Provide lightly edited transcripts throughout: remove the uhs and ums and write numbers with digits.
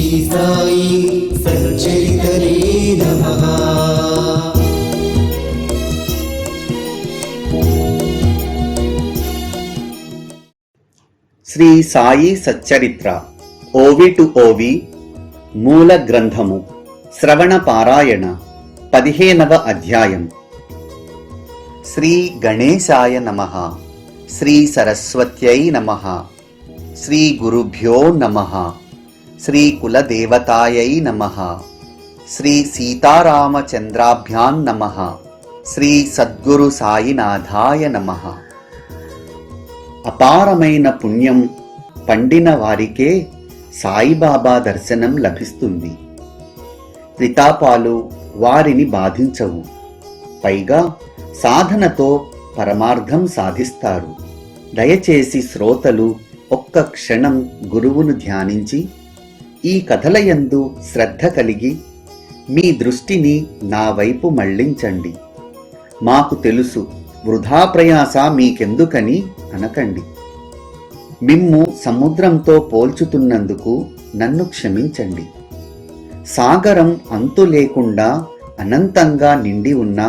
శ్రీ సాయి సచ్చరితనే నమః. శ్రీ సాయి సచ్చరిత్ర ఓవి టు ఓవి మూల గ్రంథము శ్రవణ పారాయణ 15వ అధ్యాయం. శ్రీ గణేశాయ నమః. శ్రీ సరస్వత్యై నమః. శ్రీ గురుభ్యో నమః. శ్రీ కులదేవతాయై నమః. శ్రీ సీతారామచంద్రాభ్యాం నమః. శ్రీ సద్గురు సాయినాథాయ నమః. అపారమైన పుణ్యం పండిన వారికే సాయిబాబా దర్శనం లభిస్తుంది. త్రితాపాలు వారిని బాధించవు. పైగా సాధనతో పరమార్థం సాధిస్తారు. దయచేసి శ్రోతలు ఒక్క క్షణం గురువును ధ్యానించి ఈ కథలయందు శ్రద్ధ కలిగి మీ దృష్టిని నా వైపు మళ్లించండి. మాకు తెలుసు, వృధా ప్రయాస మీకెందుకని అనకండి. మిమ్ము సముద్రంతో పోల్చుతున్నందుకు నన్ను క్షమించండి. సాగరం అంతు లేకుండా అనంతంగా నిండి ఉన్న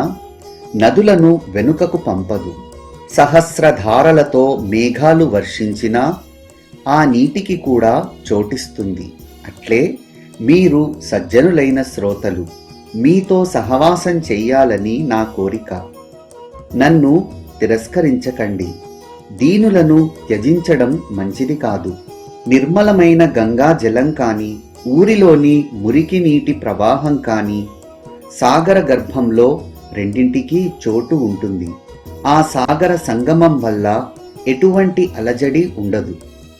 నదులను వెనుకకు పంపదు. సహస్రధారలతో మేఘాలు వర్షించినా ఆ నీటికి కూడా చోటిస్తుంది. అట్లే మీరు సజ్జనులైన శ్రోతలు మీతో సహవాసం చెయ్యాలని నా కోరిక. నన్ను తిరస్కరించకండి. దీనులను త్యజించడం మంచిది కాదు. నిర్మలమైన గంగా జలం కాని, ఊరిలోని మురికి నీటి ప్రవాహం కాని, సాగర గర్భంలో రెండింటికి చోటు ఉంటుంది. ఆ సాగర సంగమం వల్ల ఎటువంటి అలజడి ఉండదు.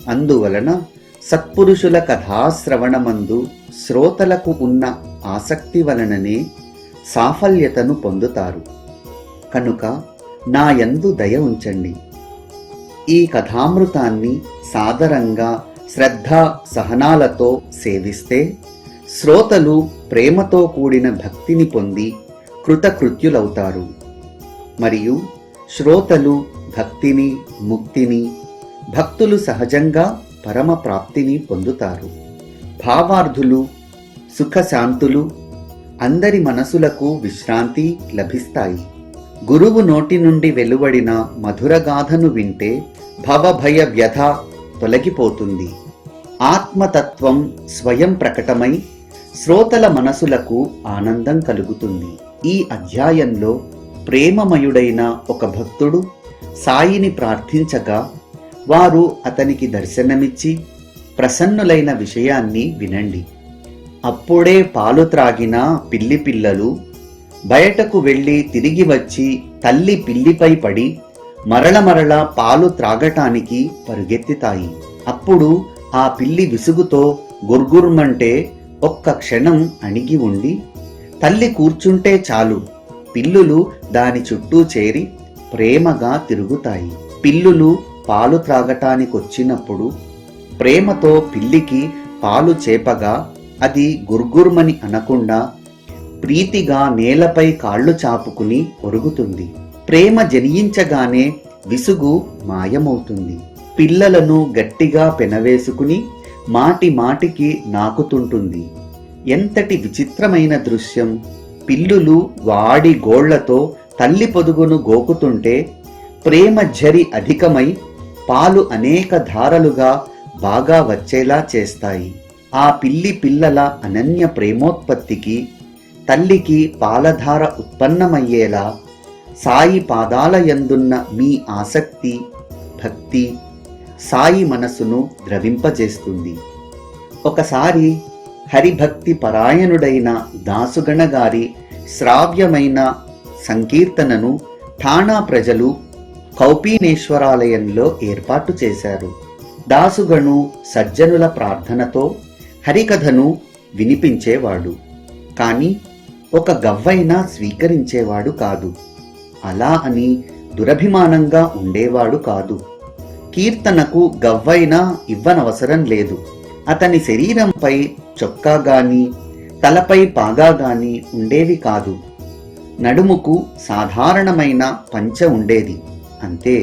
అందువలన సత్పురుషుల కథాశ్రవణమందు శ్రోతలకు ఉన్న ఆసక్తి వలననే సాఫల్యతను పొందుతారు. కనుక నా యందు దయ ఉంచండి. ఈ కథామృతాన్ని సాదరంగా శ్రద్ధా సహనాలతో సేవిస్తే శ్రోతలు ప్రేమతో కూడిన భక్తిని పొంది కృతకృత్యులవుతారు. మరియు శ్రోతలు భక్తిని, ముక్తిని, భక్తులు సహజంగా పరమ ప్రాప్తిని పొందుతారు. భావార్థులు, సుఖశాంతులు, అందరి మనసులకు విశ్రాంతి లభిస్తాయి. గురువు నోటి నుండి వెలువడిన మధురగాథను వింటే భవభయ వ్యధ తొలగిపోతుంది. ఆత్మతత్వం స్వయం ప్రకటమై శ్రోతల మనసులకు ఆనందం కలుగుతుంది. ఈ అధ్యాయంలో ప్రేమమయుడైన ఒక భక్తుడు సాయిని ప్రార్థించగా వారు అతనికి దర్శనమిచ్చి ప్రసన్నులైన విషయాన్ని వినండి. అప్పుడే పాలు త్రాగిన పిల్లి పిల్లలు బయటకు వెళ్ళి తిరిగి వచ్చి తల్లి పిల్లిపై పడి మరల పాలు త్రాగటానికి పరుగెత్తితాయి. అప్పుడు ఆ పిల్లి విసుగుతో గుర్గుర్మంటే ఒక్క క్షణం అణిగి ఉండి, తల్లి కూర్చుంటే చాలు పిల్లులు దాని చుట్టూ చేరి ప్రేమగా తిరుగుతాయి. పిల్లులు పాలు త్రాగటానికొచ్చినప్పుడు ప్రేమతో పిల్లికి పాలు చేపగా అది గుర్గుర్మని అనకుండా ప్రీతిగా నేలపై కాళ్ళు చాపుకుని ఒరుగుతుంది. ప్రేమ జనియించగానే విసుగు మాయమవుతుంది. పిల్లలను గట్టిగా పెనవేసుకుని మాటి మాటికి నాకుతుంటుంది. ఎంతటి విచిత్రమైన దృశ్యం! పిల్లులు వాడి గోళ్లతో తల్లి పొదుగును గోకుతుంటే ప్రేమ ఝరి అధికమై పాలు అనేక ధారలుగా బాగా వచ్చేలా చేస్తాయి. ఆ పిల్లి పిల్లల అనన్య ప్రేమోత్పత్తికి తల్లికి పాలధార ఉత్పన్నమయ్యేలా సాయి పాదాల యందున్న మీ ఆసక్తి, భక్తి సాయి మనసును ద్రవింపజేస్తుంది. ఒకసారి హరిభక్తి పరాయణుడైన దాసుగణ గారి శ్రావ్యమైన సంకీర్తనను ఠాణా ప్రజలు కౌపీనేశ్వరాలయంలో ఏర్పాటు చేశారు. దాసుగణు సజ్జనుల ప్రార్థనతో హరికథను వినిపించేవాడు. కాని ఒక గవ్వైనా స్వీకరించేవాడు కాదు. అలా అని దురభిమానంగా ఉండేవాడు కాదు. కీర్తనకు గవ్వైనా ఇవ్వనవసరం లేదు. అతని శరీరంపై చొక్కా గాని, తలపై పాగా గాని ఉండేవి కాదు. నడుముకు సాధారణమైన పంచ ఉండేది, అంతే.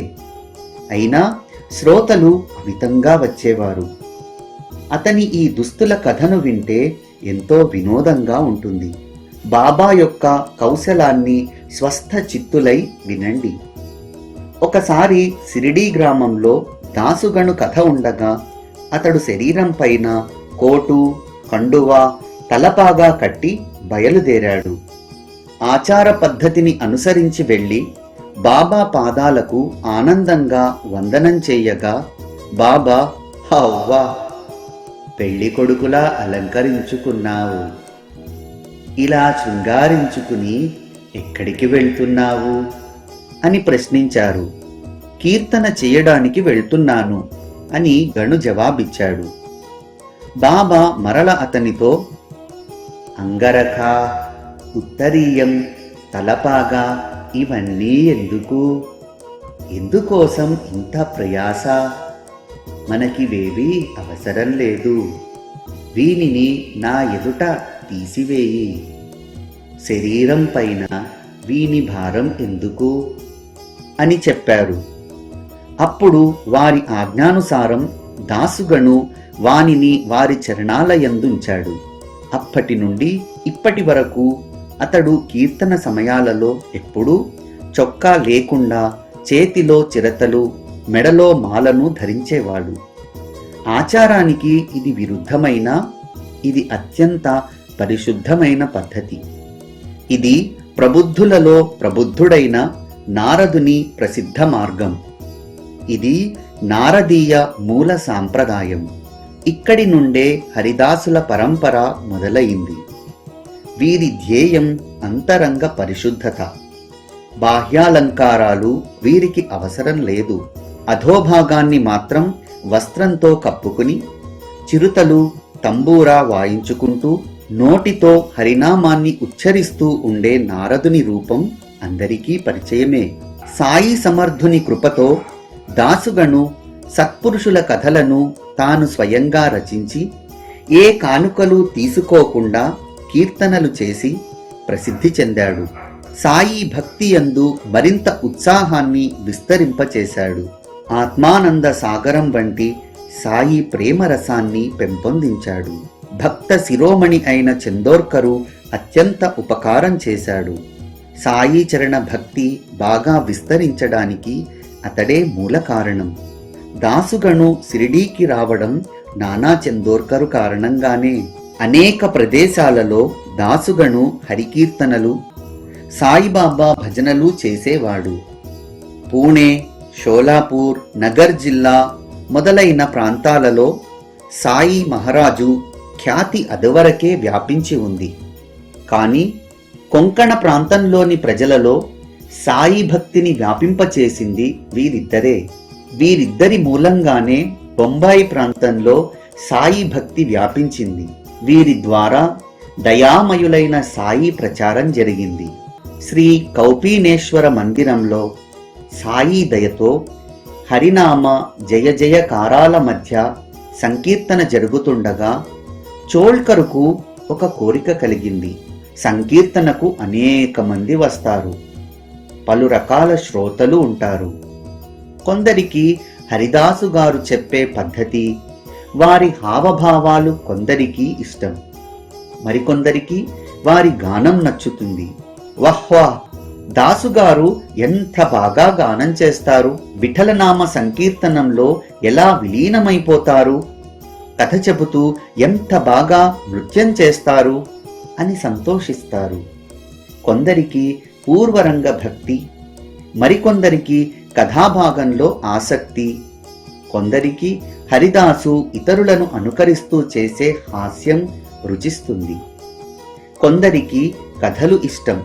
అయినా శ్రోతలు అమితంగా వచ్చేవారు. అతని ఈ దుస్తుల కథను వింటే ఎంతో వినోదంగా ఉంటుంది. బాబా యొక్క కౌశలాన్ని స్వస్థ చిత్తులై వినండి. ఒకసారి సిరిడీ గ్రామంలో దాసుగణు కథ ఉండగా అతడు శరీరం పైన కోటు, కండువా, తలపాగా కట్టి బయలుదేరాడు. ఆచార పద్ధతిని అనుసరించి వెళ్ళి బాబా పాదాలకు ఆనందంగా వందనం చేయగా బాబా, "హవ్వా, పెళ్లి కొడుకులా అలంకరించుకున్నావు. ఇలా శృంగారించుకుని ఎక్కడికి వెళ్తున్నావు?" అని ప్రశ్నించారు. "కీర్తన చేయడానికి వెళ్తున్నాను" అని గణు జవాబిచ్చాడు. బాబా మరల అతనితో, "అంగరఖ, ఉత్తరీయం, తలపాగా ఇవన్నీ ఎందుకోసం ఇంత ప్రయాస? మనకివేవీ అవసరం లేదు. వీనిని నా ఎదుట తీసివేయి. శరీరం పైన వీని భారం ఎందుకు?" అని చెప్పారు. అప్పుడు వారి ఆజ్ఞానుసారం దాసుగణు వానిని వారి చరణాలయందుంచాడు. అప్పటి నుండి ఇప్పటి వరకు అతడు కీర్తన సమయాలలో ఎప్పుడూ చొక్కా లేకుండా చేతిలో చిరతలు, మెడలో మాలను ధరించేవాడు. ఆచారానికి ఇది విరుద్ధమైన, ఇది అత్యంత పరిశుద్ధమైన పద్ధతి. ఇది ప్రబుద్ధులలో ప్రబుద్ధుడైన నారదుని ప్రసిద్ధ మార్గం. ఇది నారదీయ మూల సాంప్రదాయం. ఇక్కడి నుండే హరిదాసుల పరంపర మొదలైంది. వీరి ధ్యేయం అంతరంగ పరిశుద్ధత. బాహ్యాలంకారాలు వీరికి అవసరం లేదు. అధోభాగాన్ని మాత్రం వస్త్రంతో కప్పుకుని చిరుతలు, తంబూరా వాయించుకుంటూ నోటితో హరినామాన్ని ఉచ్చరిస్తూ ఉండే నారదుని రూపం అందరికీ పరిచయమే. సాయి సమర్థుని కృపతో దాసుగణు సత్పురుషుల కథలను తాను స్వయంగా రచించి ఏ కానుకలు తీసుకోకుండా కీర్తనలు చేసి ప్రసిద్ధి చెందాడు. సాయి భక్తి యందు మరింత ఉత్సాహాన్ని విస్తరింపచేశాడు. ఆత్మానంద సాగరం వంటి సాయి ప్రేమరసాన్ని పెంపొందించాడు. భక్త శిరోమణి అయిన చందోర్కరు అత్యంత ఉపకారం చేశాడు. సాయి చరణ భక్తి బాగా విస్తరించడానికి అతడే మూల కారణం. దాసుగణు సిరిడీకి రావడం నానా చందోర్కరు కారణంగానే. అనేక ప్రదేశాలలో దాసుగణు హరికీర్తనలు, సాయిబాబా భజనలు చేసేవాడు. పూణే, షోలాపూర్, నగర్ జిల్లా మొదలైన ప్రాంతాలలో సాయి మహారాజు ఖ్యాతి అదివరకే వ్యాపించి ఉంది. కానీ కొంకణ ప్రాంతంలోని ప్రజలలో సాయి భక్తిని వ్యాపింపచేసింది వీరిద్దరే. వీరిద్దరి మూలంగానే బొంబాయి ప్రాంతంలో సాయి భక్తి వ్యాపించింది. వీరి ద్వారా దయామయులైన సాయి ప్రచారం జరిగింది. శ్రీ కౌపీనేశ్వర మందిరంలో సాయి దయతో హరినామ జయ జయకారాల మధ్య సంకీర్తన జరుగుతుండగా చోల్కరుకు ఒక కోరిక కలిగింది. సంకీర్తనకు అనేక మంది వస్తారు. పలు రకాల శ్రోతలు ఉంటారు. కొందరికి హరిదాసు గారు చెప్పే పద్ధతి, వారి హావభావాలు కొందరికి ఇష్టం. మరికొందరికి వారి గానం నచ్చుతుంది. వహ్వా, దాసుగారు ఎంత బాగా గానం చేస్తారు, విఠలనామ సంకీర్తనంలో ఎలా విలీనమైపోతారు, కథ చెబుతూ ఎంత బాగా నృత్యం చేస్తారు అని సంతోషిస్తారు. కొందరికి పూర్వరంగ భక్తి, మరికొందరికి కథాభాగంలో ఆసక్తి, కొందరికి హరిదాసు ఇతరులను అనుకరిస్తూ చేసే హాస్యం రుచిస్తుంది. కొందరికి కథలు ఇష్టం.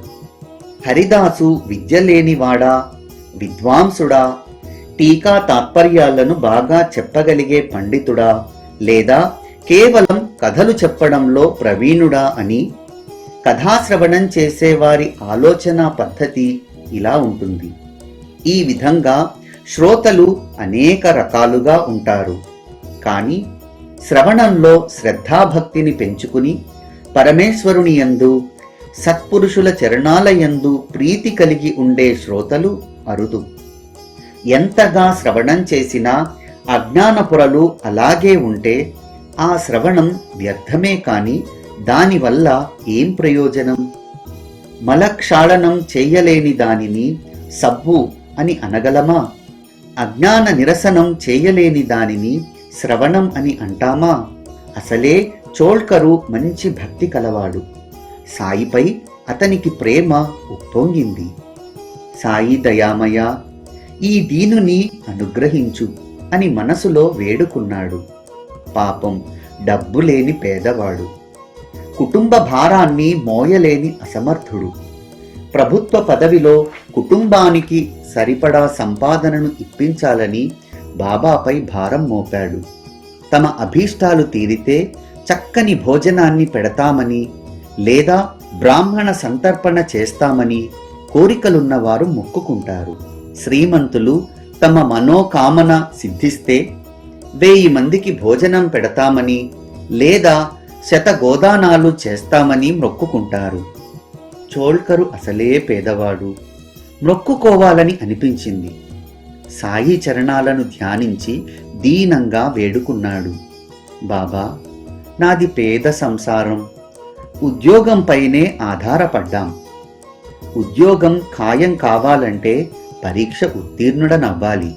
హరిదాసు విద్య లేనివాడా, విద్వాంసుడా, టీకా తాత్పర్యాలను బాగా చెప్పగలిగే పండితుడా, లేదా కేవలం కథలు చెప్పడంలో ప్రవీణుడా అని కథాశ్రవణం చేసేవారి ఆలోచన పద్ధతి ఇలా ఉంటుంది. ఈ విధంగా శ్రోతలు అనేక రకాలుగా ఉంటారు. కానీ శ్రవణంలో శ్రద్ధాభక్తిని పెంచుకుని పరమేశ్వరుని యందు, సత్పురుషుల చరణాల యందు ప్రీతి కలిగి ఉండే శ్రోతలు అరుదు. ఎంతగా శ్రవణం చేసినా అజ్ఞాన పొరలు అలాగే ఉంటే ఆ శ్రవణం వ్యర్థమే కాని దానివల్ల ఏం ప్రయోజనం? మలక్షాళనం చేయలేని దానిని సబ్బు అని అనగలమా? అజ్ఞాన నిరసనం చేయలేని దానిని శ్రవణం అని అంటామా? అసలే చోల్కరు మంచి భక్తి కలవాడు. సాయిపై అతనికి ప్రేమ ఉప్పొంగింది. సాయి దయామయ, ఈ దీనుని అనుగ్రహించు అని మనసులో వేడుకున్నాడు. పాపం, డబ్బు లేని పేదవాడు, కుటుంబ భారాన్ని మోయలేని అసమర్థుడు. ప్రభుత్వ పదవిలో కుటుంబానికి సరిపడా సంపాదనను ఇప్పించాలని బాబాపై భారం మోపాడు. తమ అభీష్టాలు తీరితే చక్కని భోజనాన్ని పెడతామని లేదా బ్రాహ్మణ సంతర్పణ చేస్తామని కోరికలున్నవారు మొక్కుకుంటారు. శ్రీమంతులు తమ మనోకామన సిద్ధిస్తే 1000 మందికి భోజనం పెడతామని లేదా 100 గోదానాలు చేస్తామని మొక్కుకుంటారు. చోల్కరు అసలే పేదవాడు. మొక్కుకోవాలని అనిపించింది. సాయి చరణాలను ధ్యానించి దీనంగా వేడుకున్నాడు. బాబా, నాది పేద సంసారం. ఉద్యోగంపైనే ఆధారపడ్డాం. ఉద్యోగం ఖాయం కావాలంటే పరీక్ష ఉత్తీర్ణుడనవ్వాలి.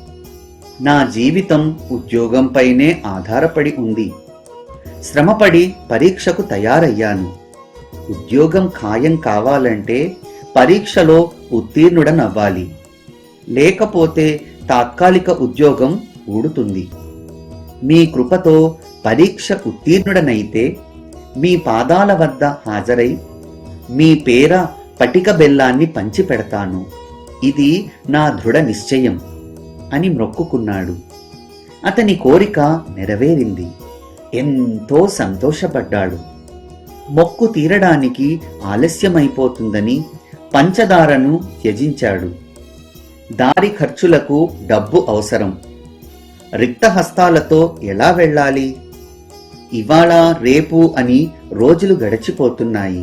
నా జీవితం ఉద్యోగంపైనే ఆధారపడి ఉంది. శ్రమపడి పరీక్షకు తయారయ్యాను. ఉద్యోగం ఖాయం కావాలంటే పరీక్షలో ఉత్తీర్ణుడనవ్వాలి. లేకపోతే తాత్కాలిక ఉద్యోగం ఊడుతుంది. మీ కృపతో పరీక్ష ఉత్తీర్ణుడనైతే మీ పాదాల వద్ద హాజరై మీ పేర పటిక బెల్లాన్ని పంచిపెడతాను. ఇది నా దృఢ నిశ్చయం అని మొక్కుకున్నాడు. అతని కోరిక నెరవేరింది. ఎంతో సంతోషపడ్డాడు. మొక్కు తీరడానికి ఆలస్యమైపోతుందని పంచదారను త్యజించాడు. దారి ఖర్చులకు డబ్బు అవసరం. రిక్తహస్తాలతో ఎలా వెళ్ళాలి? ఇవాళ రేపు అని రోజులు గడిచిపోతున్నాయి.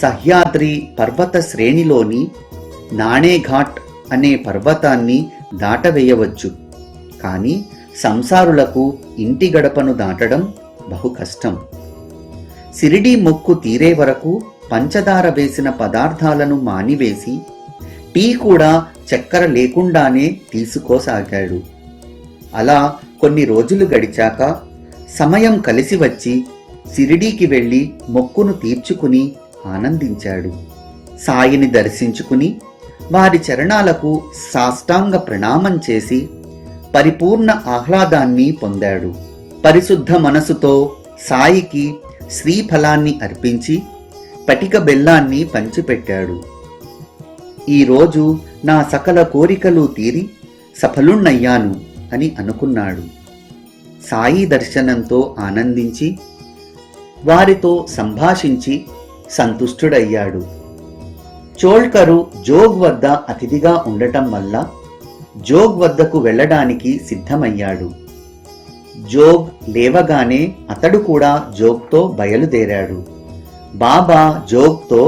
సహ్యాద్రి పర్వత శ్రేణిలోని నాణేఘాట్ అనే పర్వతాన్ని దాటవేయవచ్చు. కానీ సంసారులకు ఇంటి గడపను దాటడం బహు కష్టం. సిరిడి మొక్కు తీరే వరకు పంచదార వేసిన పదార్థాలను మానివేసి టీ కూడా చక్కెర లేకుండానే తీసుకోసాగాడు. అలా కొన్ని రోజులు గడిచాక సమయం కలిసి వచ్చి సిరిడీకి వెళ్ళి మొక్కును తీర్చుకుని ఆనందించాడు. సాయిని దర్శించుకుని వారి చరణాలకు సాష్టాంగ ప్రణామం చేసి పరిపూర్ణ ఆహ్లాదాన్ని పొందాడు. పరిశుద్ధ మనసుతో సాయికి శ్రీఫలాన్ని అర్పించి పటిక బెల్లాన్ని పంచిపెట్టాడు. ఈరోజు నా సకల కోరికలు తీరి సఫలుణ్ణయ్యాను అని అనుకున్నాడు. సాయి దర్శనంతో ఆనందించి వారితో సంభాషించి సంతుష్టుడయ్యాడు. చోల్కరు జోగ్ వద్ద అతిథిగా ఉండటం వల్ల జోగ్ వద్దకు వెళ్ళడానికి సిద్ధమయ్యాడు. జోగ్ లేవగానే అతడు కూడా జోగ్తో బయలుదేరాడు. బాబా జోగ్తో,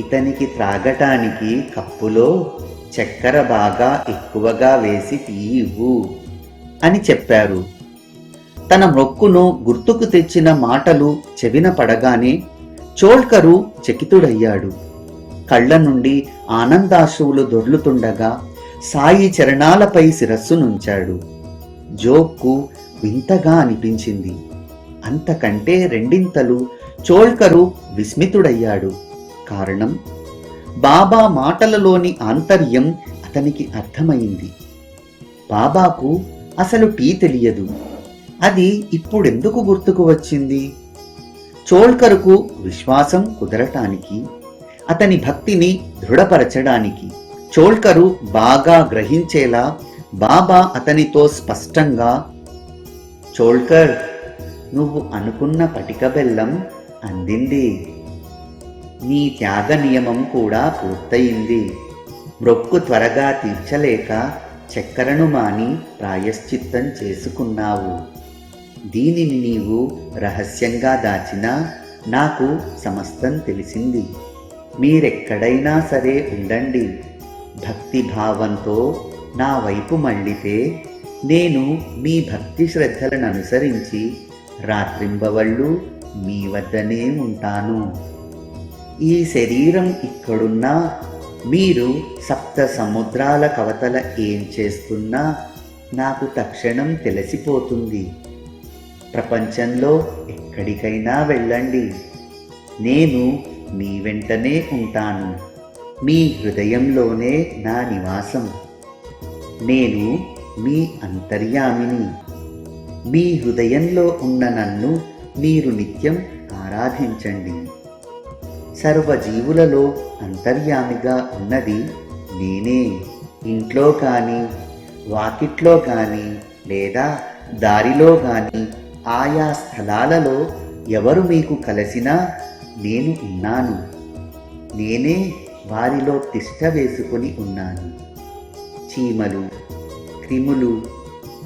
ఇతనికి త్రాగటానికి కప్పులో చక్కెర బాగా ఎక్కువగా వేసి తీయివ్వు అని చెప్పారు. తన మొక్కును గుర్తుకు తెచ్చిన మాటలు చెవిన పడగానే చోల్కరు చకితుడయ్యాడు. కళ్ళ నుండి ఆనందాశ్రువులు దొర్లుతుండగా సాయి చరణాలపై శిరస్సునుంచాడు. జోగ్కు వింతగా అనిపించింది. అంతకంటే రెండింతలు చోల్కరు విస్మితుడయ్యాడు. కారణం, బాబా మాటలలోని ఆంతర్యం అతనికి అర్థమైంది. బాబాకు అసలు టీ తెలియదు. అది ఇప్పుడెందుకు గుర్తుకు వచ్చింది? చోల్కరుకు విశ్వాసం కుదరటానికి, అతని భక్తిని దృఢపరచడానికి. చోల్కరు బాగా గ్రహించేలా బాబా అతనితో స్పష్టంగా, చోల్కర్, నువ్వు అనుకున్న పటిక బెల్లం అందింది. నీ త్యాగ నియమం కూడా పూర్తయింది. మొక్కు త్వరగా తీర్చలేక చక్కెరను మాని ప్రాయశ్చిత్తం చేసుకున్నావు. దీనిని నీవు రహస్యంగా దాచినా నాకు సమస్తం తెలిసింది. మీరెక్కడైనా సరే ఉండండి, భక్తి భావంతో నా వైపు మళ్ళితే నేను మీ భక్తి శ్రద్ధలను అనుసరించి రాత్రింబవళ్ళు మీ వద్దనే ఉంటాను. ఈ శరీరం ఇక్కడున్నా మీరు సప్త సముద్రాల కవతల ఏం చేస్తున్నా నాకు తక్షణం తెలిసిపోతుంది. ప్రపంచంలో ఎక్కడికైనా వెళ్ళండి, నేను మీ వెంటనే ఉంటాను. మీ హృదయంలోనే నా నివాసం. నేను మీ అంతర్యామిని. మీ హృదయంలో ఉన్న నన్ను మీరు నిత్యం ఆరాధించండి. సర్వజీవులలో అంతర్యామిగా ఉన్నది నేనే. ఇంట్లో కానీ, వాకిట్లో కానీ, లేదా దారిలో కానీ, ఆయా స్థలాలలో ఎవరు మీకు కలిసినా నేను ఉన్నాను. నేనే వారిలో తిష్ట వేసుకుని ఉన్నాను. చీమలు, క్రిములు,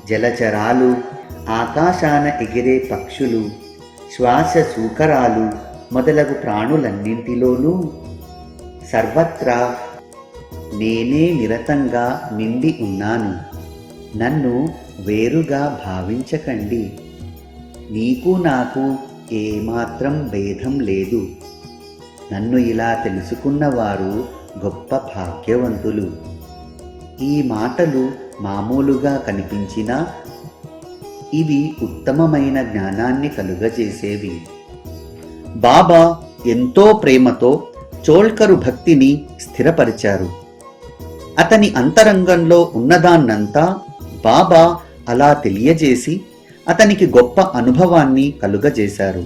జలచరాలు, ఆకాశాన ఎగిరే పక్షులు, శ్వాస సూకరాలు మొదలగు ప్రాణులన్నింటిలోనూ సర్వత్రా నేనే నిరతంగా నిండి ఉన్నాను. నన్ను వేరుగా భావించకండి. నీకు నాకు ఏమాత్రం భేదం లేదు. నన్ను ఇలా తెలుసుకున్నవారు గొప్ప భాగ్యవంతులు. ఈ మాటలు మామూలుగా కనిపించినా ఇవి ఉత్తమమైన జ్ఞానాన్ని కలుగజేసేవి. బాబా ఎంతో ప్రేమతో చోల్కరు భక్తిని స్థిరపరిచారు. అతని అంతరంగంలో ఉన్నదాన్నంతా బాబా అలా తెలియజేసి అతనికి గొప్ప అనుభవాన్ని కలుగజేశారు.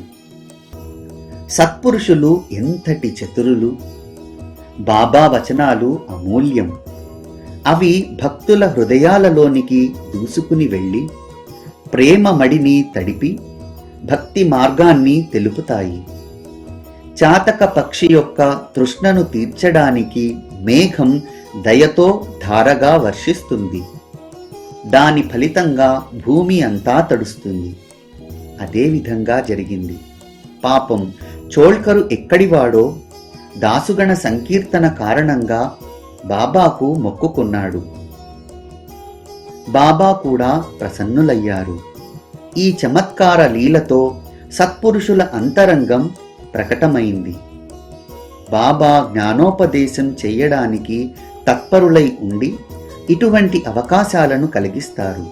సత్పురుషులు ఎంతటి చతురులు! బాబా వచనాలు అమూల్యం. అవి భక్తుల హృదయాలలోనికి దూసుకుని వెళ్ళి ప్రేమ మడిని తడిపి భక్తి మార్గాన్ని తెలుపుతాయి. చాతక పక్షి యొక్క తృష్ణను తీర్చడానికి మేఘం దయతో ధారగా వర్షిస్తుంది. దాని ఫలితంగా భూమి అంతా తడుస్తుంది. అదేవిధంగా జరిగింది. పాపం చోల్కరు ఎక్కడివాడో దాసుగణ సంకీర్తన కారణంగా బాబాకు మొక్కుకున్నాడు. బాబా కూడా ప్రసన్నులయ్యారు. ఈ చమత్కార లీలతో సత్పురుషుల అంతరంగం ప్రకటమైంది. బాబా జ్ఞానోపదేశం చెయ్యడానికి తత్పరులై ఉండి ఇటువంటి అవకాశాలను కలిగిస్తారు.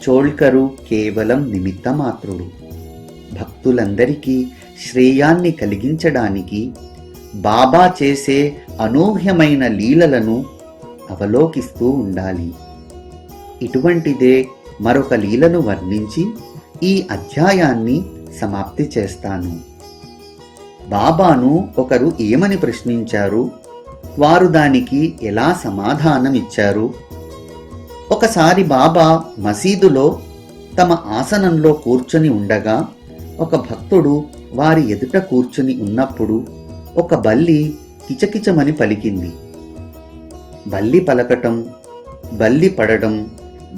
చోల్కరు కేవలం నిమిత్తమాత్రుడు. భక్తులందరికీ శ్రేయాన్ని కలిగించడానికి బాబా చేసే అనూహ్యమైన లీలలను అవలోకిస్తూ ఉండాలి. ఇటువంటిదే మరొక లీలను వర్ణించి ఈ అధ్యాయాన్ని సమాప్తి చేస్తాను. బాబాను ఒకరు ఏమని ప్రశ్నించారు, వారు దానికి ఎలా సమాధానమిచ్చారు? ఒకసారి బాబా మసీదులో తమ ఆసనంలో కూర్చొని ఉండగా ఒక భక్తుడు వారి ఎదుట కూర్చుని ఉన్నప్పుడు ఒక బల్లి కిచకిచమని పలికింది. బల్లి పలకటం, బల్లి పడడం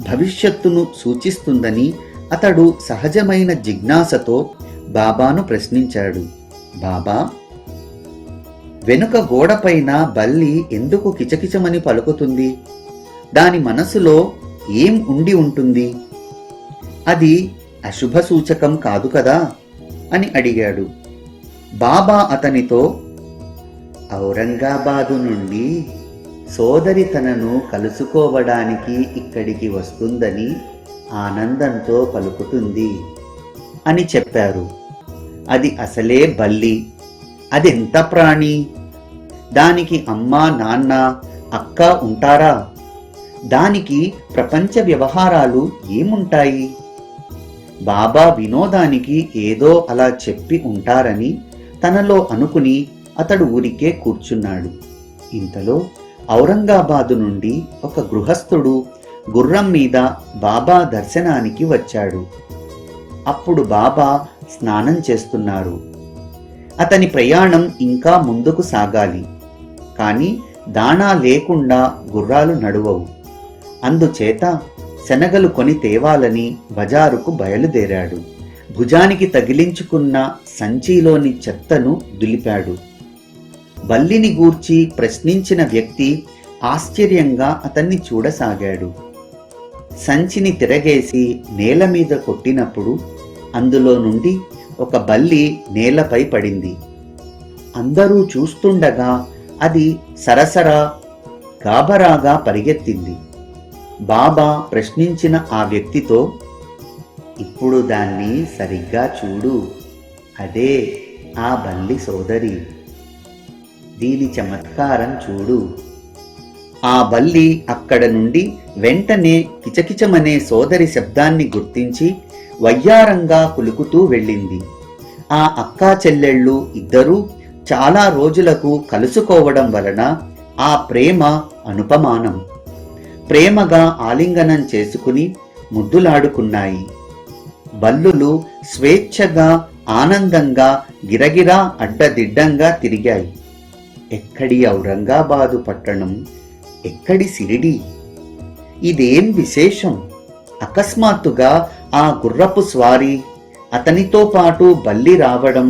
భవిష్యత్తును సూచిస్తుందని అతడు సహజమైన జిజ్ఞాసతో బాబాను ప్రశ్నించాడు. బాబా, వెనుక గోడపైన బల్లి ఎందుకు కిచకిచమని పలుకుతుంది? దాని మనసులో ఏం ఉండి ఉంటుంది? అది అశుభ సూచకం కాదు కదా అని అడిగాడు. బాబా అతనితో, ఔరంగాబాదు నుండి సోదరి తనను కలుసుకోవడానికి ఇక్కడికి వస్తుందని ఆనందంతో పలుకుతుంది అని చెప్పారు. అది అసలే బల్లి. అదెంత ప్రాణి! దానికి అమ్మ, నాన్న, అక్క ఉంటారా? దానికి ప్రపంచ వ్యవహారాలు ఏముంటాయి? బాబా వినోదానికి ఏదో అలా చెప్పి ఉంటారని తనలో అనుకుని అతడు ఊరికే కూర్చున్నాడు. ఇంతలో ఔరంగాబాదు నుండి ఒక గృహస్థుడు గుర్రం మీద బాబా దర్శనానికి వచ్చాడు. అప్పుడు బాబా స్నానం చేస్తున్నారు. అతని ప్రయాణం ఇంకా ముందుకు సాగాలి. కానీ దాణా లేకుండా గుర్రాలు నడువవు. అందుచేత శనగలు కొని తేవాలని బజారుకు బయలుదేరాడు. భుజానికి తగిలించుకున్న సంచిలోని చెత్తను దులిపాడు. బల్లిని గూర్చి ప్రశ్నించిన వ్యక్తి ఆశ్చర్యంగా అతన్ని చూడసాగాడు. సంచిని తిరగేసి నేల మీద కొట్టినప్పుడు అందులో నుండి ఒక బల్లి నేలపై పడింది. అందరూ చూస్తుండగా అది సరసరా గాబరాగా పరిగెత్తింది. బాబా ప్రశ్నించిన ఆ వ్యక్తితో, ఇప్పుడు దాన్ని సరిగ్గా చూడు, అదే ఆ బల్లి సోదరి, దీని చమత్కారం చూడు. ఆ బల్లి అక్కడ నుండి వెంటనే కిచకిచమనే సోదరి శబ్దాన్ని గుర్తించి వయ్యారంగా కులుకుతూ వెళ్ళింది. ఆ అక్కా చెల్లెళ్ళు ఇద్దరూ చాలా రోజులకు కలుసుకోవడం వలన ఆ ప్రేమ అనుపమానం. ప్రేమగా ఆలింగనం చేసుకుని ముద్దులాడుకున్నాయి. బల్లులు స్వేచ్ఛగా ఆనందంగా గిరగిరా అడ్డదిడ్డంగా తిరిగాయి. ఎక్కడి ఔరంగాబాదు పట్టణం, ఎక్కడి సిరిడి, ఇదేం విశేషం! అకస్మాత్తుగా ఆ గుర్రపు స్వారీ, అతనితో పాటు బల్లి రావడం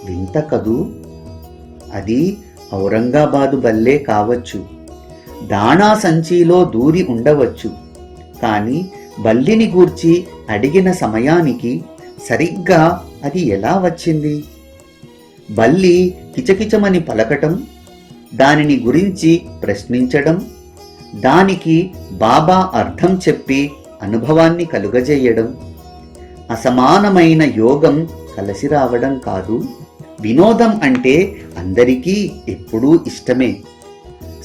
వింత కదూ. అది ఔరంగాబాదు బల్లే కావచ్చు, దాణా సంచిలో దూరి ఉండవచ్చు. కాని బల్లిని గూర్చి అడిగిన సమయానికి సరిగ్గా అది ఎలా వచ్చింది? బల్లి కిచకిచమని పలకటం, దానిని గురించి ప్రశ్నించడం, దానికి బాబా అర్థం చెప్పి అనుభవాన్ని కలుగజేయడం, అసమానమైన యోగం కలిసి రావడం కాదు. వినోదం అంటే అందరికీ ఎప్పుడూ ఇష్టమే.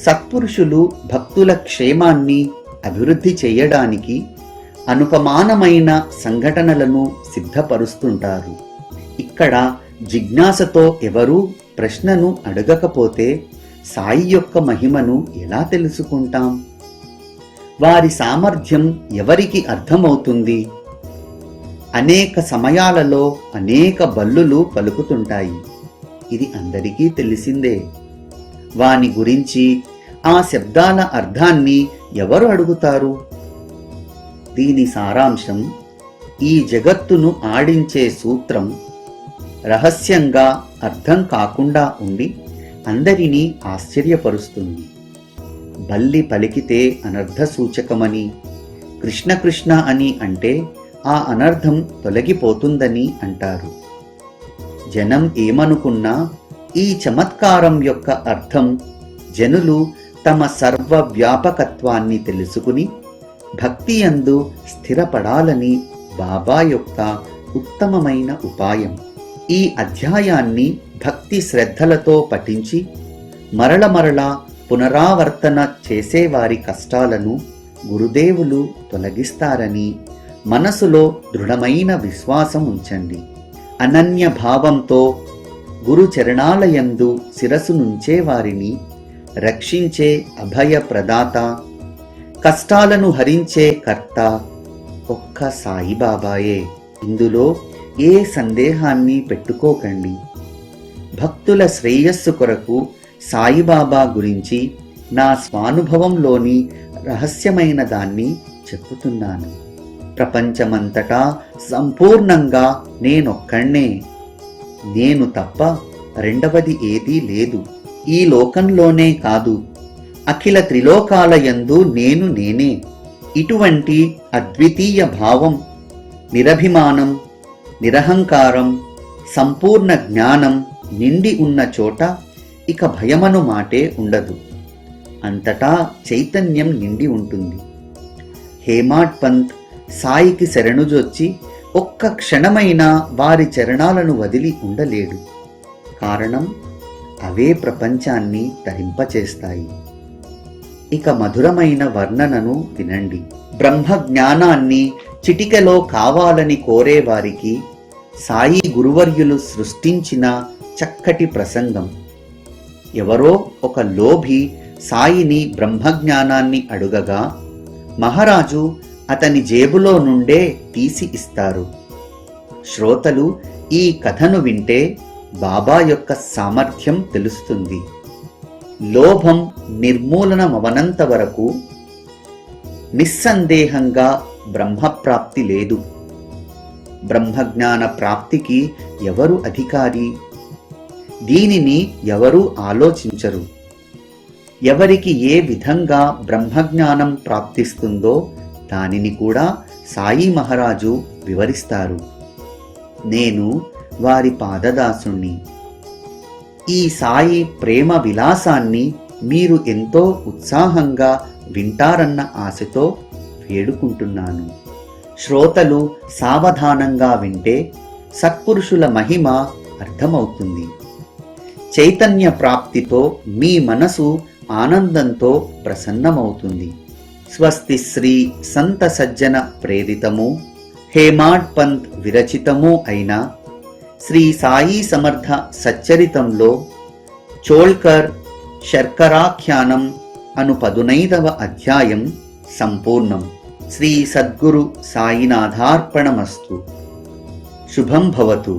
సత్పురుషులు భక్తుల క్షేమాన్ని అభివృద్ధి చేయడానికి అనుపమానమైన సంఘటనలను సిద్ధపరుస్తుంటారు. ఇక్కడ జిజ్ఞాసతో ఎవరూ ప్రశ్నను అడగకపోతే సాయి యొక్క మహిమను ఎలా తెలుసుకుంటాం? వారి సామర్థ్యం ఎవరికి అర్థమవుతుంది? అనేక సమయాలలో అనేక బల్లులు పలుకుతుంటాయి, ఇది అందరికీ తెలిసిందే. వాని గురించి, ఆ శబ్దాల అర్థాన్ని ఎవరు అడుగుతారు? దీని సారాంశం, ఈ జగత్తును ఆడించే సూత్రం రహస్యంగా అర్థం కాకుండా ఉండి అందరినీ ఆశ్చర్యపరుస్తుంది. బల్లి పలికితే అనర్థ సూచకమని, కృష్ణ కృష్ణ అని అంటే ఆ అనర్థం తొలగిపోతుందని అంటారు. జనం ఏమనుకున్నా ఈ చమత్కారం యొక్క అర్థం జనులు తమ సర్వవ్యాపకత్వాన్ని తెలుసుకుని భక్తి యందు స్థిరపడాలని బాబా యొక్క ఉత్తమమైన ఉపాయం. ఈ అధ్యాయాన్ని భక్తి శ్రద్ధలతో పఠించి మరల పునరావర్తన చేసేవారి కష్టాలను గురుదేవులు తొలగిస్తారని మనసులో దృఢమైన విశ్వాసం ఉంచండి. అనన్య భావంతో గురు చరణాలయందు శిరసు నుంచే వారిని రక్షించే అభయ ప్రదాత, కష్టాలను హరించే కర్త ఒక్క సాయిబాబాయే. ఇందులో ఏ సందేహాన్ని పెట్టుకోకండి. భక్తుల శ్రేయస్సు కొరకు సాయిబాబా గురించి నా స్వానుభవంలోని రహస్యమైన దాన్ని చెప్పుతున్నాను. ప్రపంచమంతటా సంపూర్ణంగా నేనొక్కణ్ణే, నేను తప్ప రెండవది ఏదీ లేదు. ఈ లోకంలోనే కాదు, అఖిల త్రిలోకాలయందు నేను నేనే. ఇటువంటి అద్వితీయ భావం, నిరభిమానం, నిరహంకారం, సంపూర్ణ జ్ఞానం నిండి ఉన్న చోట ఇక భయమను మాటే ఉండదు. అంతటా చైతన్యం నిండి ఉంటుంది. హేమాడ్ పంత్ సాయికి శరణుజొచ్చి ఒక్క క్షణమైనా వారి చరణాలను వదిలి ఉండలేడు. కారణం, అవే ప్రపంచాన్ని తరింపచేస్తాయి. ఇక మధురమైన వర్ణనను వినండి. బ్రహ్మ జ్ఞానాన్ని చిటికెలో కావాలని కోరేవారికి సాయి గురువర్యులు సృష్టించిన చక్కటి ప్రసంగం. ఎవరో ఒక లోభి సాయిని బ్రహ్మజ్ఞానాన్ని అడుగగా మహారాజు అతని జేబులో నుండే తీసి ఇస్తారు. శ్రోతలు ఈ కథను వింటే బాబా యొక్క సామర్థ్యం తెలుస్తుంది. లోభం నిర్మూలనమవనంత వరకు నిస్సందేహంగా బ్రహ్మప్రాప్తి లేదు. బ్రహ్మజ్ఞాన ప్రాప్తికి ఎవరు అధికారి? దీనిని ఎవరూ ఆలోచించరు. ఎవరికి ఏ విధంగా బ్రహ్మజ్ఞానం ప్రాప్తిస్తుందో దానిని కూడా సాయి మహారాజు వివరిస్తారు. నేను వారి పాదదాసుణ్ణి. ఈ సాయి ప్రేమ విలాసాన్ని మీరు ఎంతో ఉత్సాహంగా వింటారన్న ఆశతో వేడుకుంటున్నాను. శ్రోతలు సావధానంగా వింటే సత్పురుషుల మహిమ అర్థమవుతుంది. చైతన్య ప్రాప్తితో మీ మనసు ఆనందంతో ప్రసన్నమవుతుంది. స్వస్తి శ్రీ సంత సజ్జన ప్రేరితము, హేమాడ్ పంత్ విరచితము అయిన శ్రీ సాయి సమర్థ సచ్చరితంలో చోల్కర్ శర్కరాఖ్యానం అను 15వ అధ్యాయం సంపూర్ణం. శ్రీ సద్గురు సాయినాథార్పణమస్తు. శుభం భవతు.